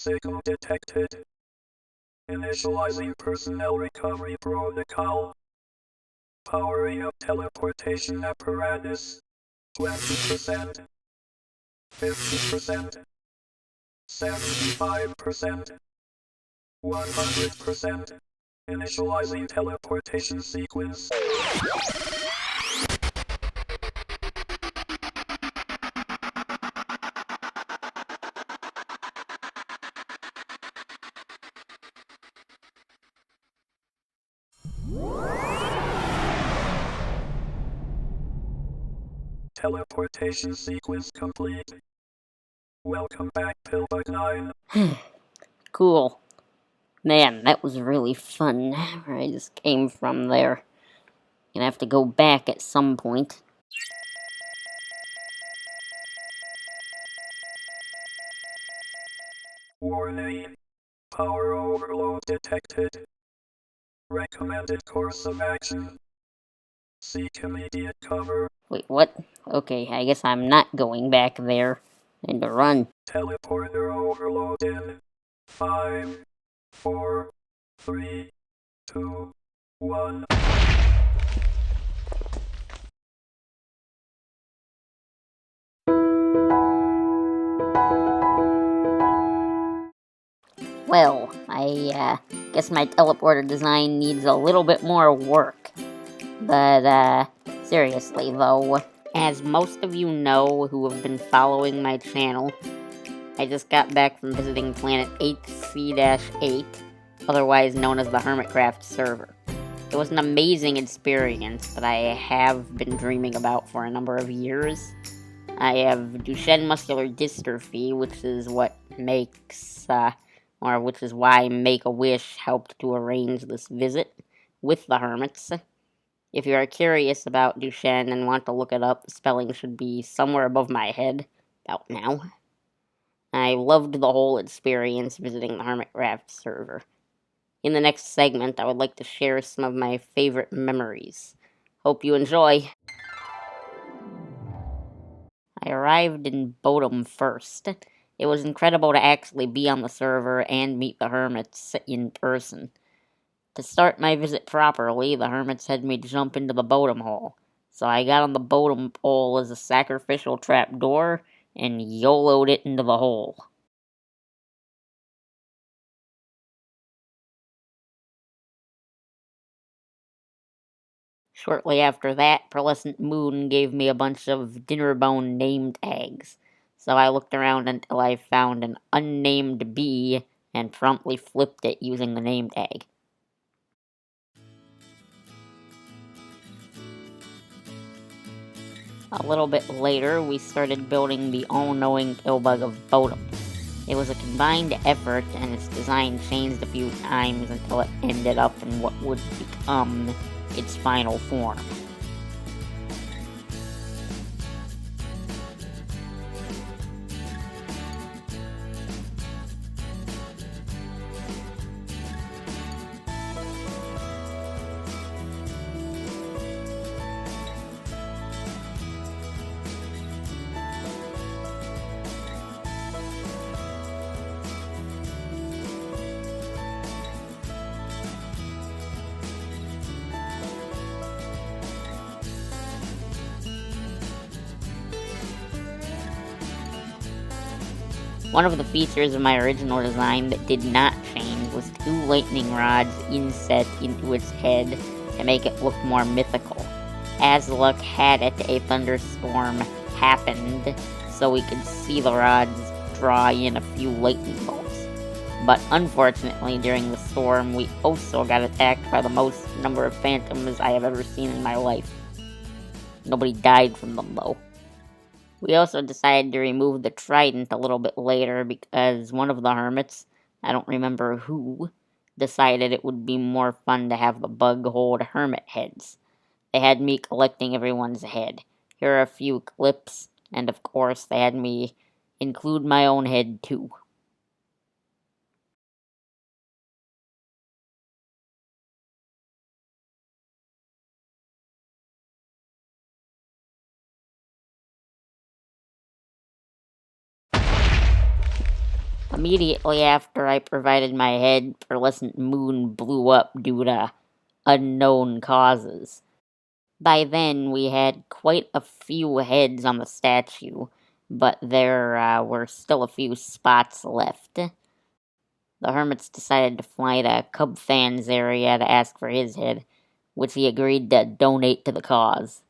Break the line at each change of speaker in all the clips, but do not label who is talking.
signal detected. Initializing personnel recovery protocol. Powering up teleportation apparatus. 20%. 50%. 75%. 100%. Initializing teleportation sequence. Teleportation sequence complete. Welcome back, PillbugCraft.
Cool. Man, that was really fun. Where I just came from there. Gonna have to go back at some point.
Warning. Power overload detected. Recommended course of action. Seek immediate cover.
Wait, what? Okay, I guess I'm not going back there. And to run.
Teleporter overload in 5, 4, 3, 2, 1.
Well, I guess my teleporter design needs a little bit more work. But, seriously though, as most of you know who have been following my channel, I just got back from visiting planet HC-8, otherwise known as the PillbugCraft server. It was an amazing experience that I have been dreaming about for a number of years. I have Duchenne muscular dystrophy, which is what makes, which is why Make-A-Wish helped to arrange this visit with the hermits. If you are curious about Duchenne and want to look it up, the spelling should be somewhere above my head, about now. I loved the whole experience visiting the PillbugCraft server. In the next segment, I would like to share some of my favorite memories. Hope you enjoy. I arrived in Bodum first. It was incredible to actually be on the server and meet the hermits in person. To start my visit properly, the hermits had me jump into the Bodum hole. So I got on the Bodum pole as a sacrificial trapdoor and YOLO'd it into the hole. Shortly after that, Pearlescent Moon gave me a bunch of Dinnerbone name tags. So I looked around until I found an unnamed bee and promptly flipped it using the name tag. A little bit later, we started building the all-knowing Pillbug of Bodum. It was a combined effort, and its design changed a few times until it ended up in what would become its final form. One of the features of my original design that did not change was 2 lightning rods inset into its head to make it look more mythical. As luck had it, a thunderstorm happened, so we could see the rods draw in a few lightning bolts. But unfortunately, during the storm, we also got attacked by the most number of phantoms I have ever seen in my life. Nobody died from them, though. We also decided to remove the trident a little bit later because one of the hermits, I don't remember who, decided it would be more fun to have the bug hold hermit heads. They had me collecting everyone's head. Here are a few clips, and of course they had me include my own head too. Immediately after I provided my head, Pearlescent Moon blew up due to unknown causes. By then, we had quite a few heads on the statue, but there were still a few spots left. The hermits decided to fly to Cubfan's area to ask for his head, which he agreed to donate to the cause.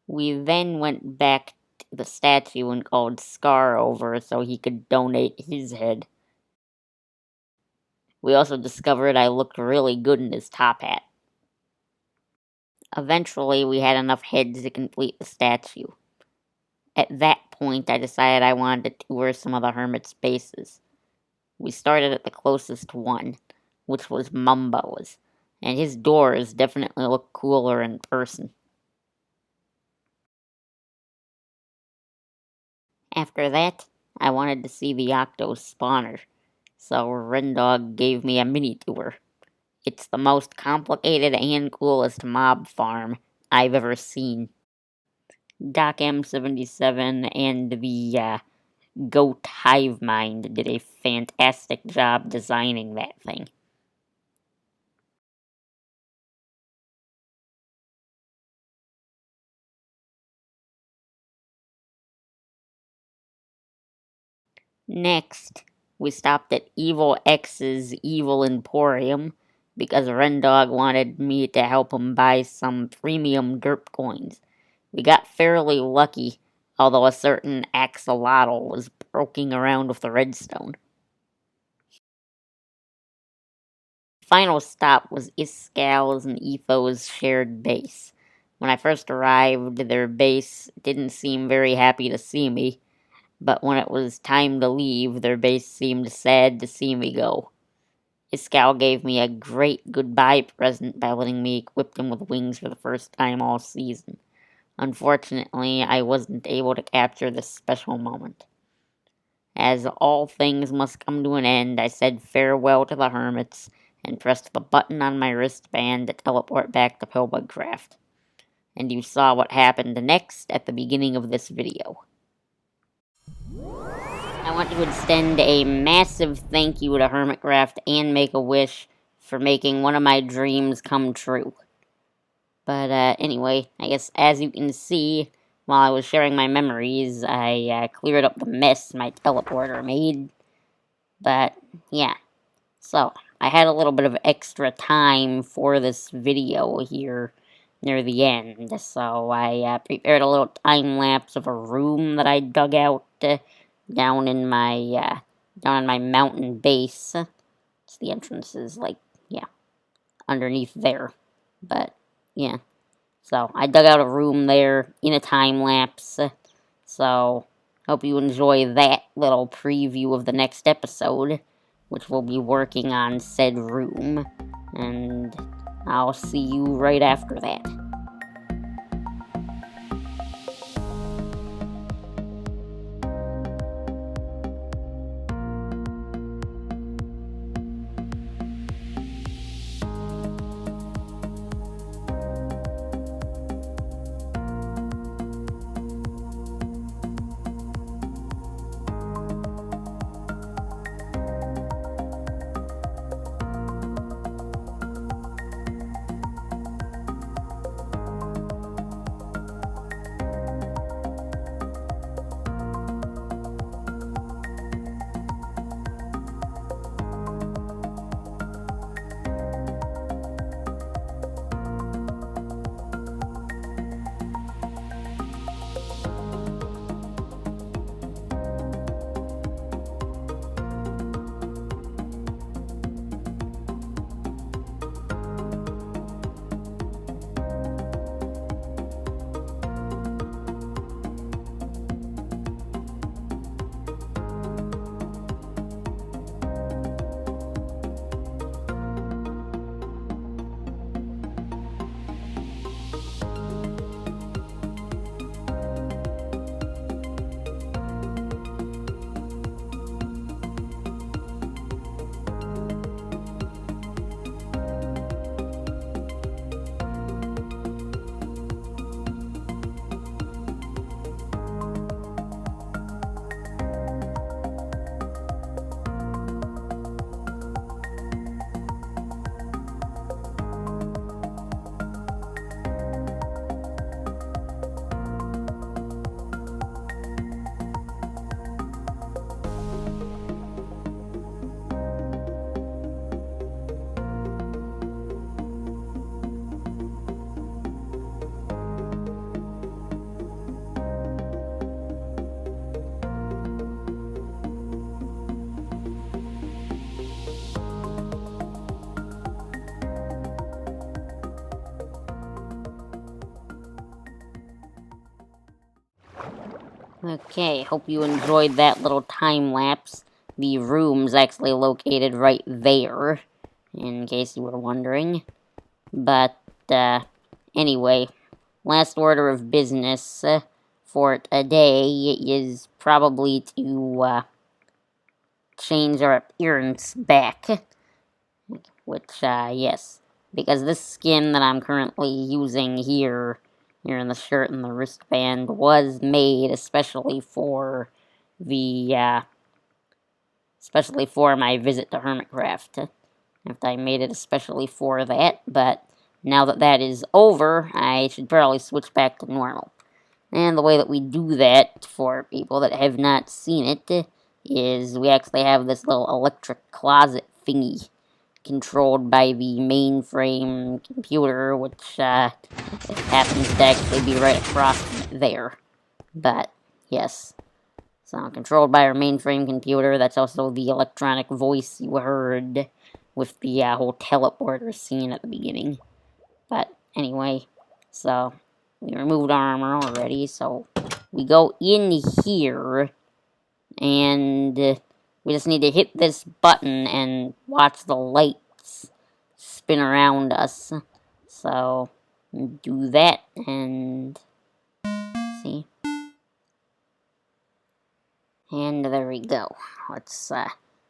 We then went back to the statue and called Scar over so he could donate his head. We also discovered I looked really good in his top hat. Eventually, we had enough heads to complete the statue. At that point, I decided I wanted to tour some of the hermit's bases. We started at the closest one, which was Mumbo's, and his doors definitely look cooler in person. After that, I wanted to see the Octo spawner, so Rendog gave me a mini tour. It's the most complicated and coolest mob farm I've ever seen. Doc M77 and the Goat Hive Mind did a fantastic job designing that thing. Next, we stopped at Evil X's Evil Emporium because Rendog wanted me to help him buy some premium derp coins. We got fairly lucky, although a certain axolotl was poking around with the redstone. Final stop was Iscal's and Etho's shared base. When I first arrived, their base didn't seem very happy to see me, but when it was time to leave, their base seemed sad to see me go. Iscal gave me a great goodbye present by letting me equip him with wings for the first time all season. Unfortunately, I wasn't able to capture this special moment. As all things must come to an end, I said farewell to the hermits and pressed the button on my wristband to teleport back to PillbugCraft. And you saw what happened next at the beginning of this video. I want to extend a massive thank you to Hermitcraft and Make-A-Wish for making one of my dreams come true. But anyway, I guess as you can see, while I was sharing my memories, I cleared up the mess my teleporter made. But yeah, so I had a little bit of extra time for this video here near the end, so I prepared a little time lapse of a room that I dug out down in my mountain base. So the entrance is underneath there. But yeah, so I dug out a room there in a time lapse. So hope you enjoy that little preview of the next episode, which will be working on said room, and I'll see you right after that. Okay, hope you enjoyed that little time lapse. The room's actually located right there, in case you were wondering. But, anyway, last order of business for today is probably to change our appearance back. Which, yes, because this skin that I'm currently using here in the shirt and the wristband was made especially for the, especially for my visit to Hermitcraft. I made it especially for that, but now that that is over, I should probably switch back to normal. And the way that we do that, for people that have not seen it, is we actually have this little electric closet thingy controlled by the mainframe computer, which happens to actually be right across there. But, yes. So, controlled by our mainframe computer. That's also the electronic voice you heard with the whole teleporter scene at the beginning. But, anyway, so, we removed our armor already, so we go in here, and we just need to hit this button and watch the lights spin around us. So, do that, and see. And there we go. Let's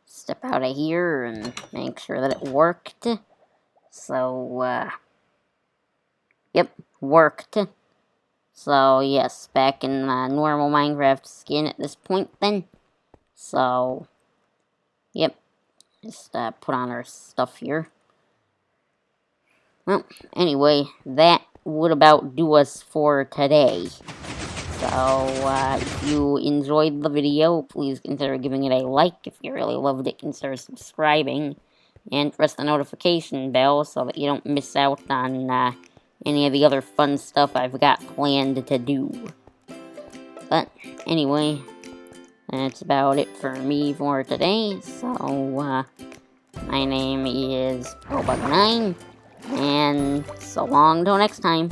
step out of here and make sure that it worked. So, yep, worked. So, yes, back in normal Minecraft skin at this point then. So, yep, just put on our stuff here. Well, anyway, that would about do us for today. So, if you enjoyed the video, please consider giving it a like. If you really loved it, consider subscribing. And press the notification bell so that you don't miss out on any of the other fun stuff I've got planned to do. But, anyway, that's about it for me for today. So, my name is PillbugCraft, and so long till next time.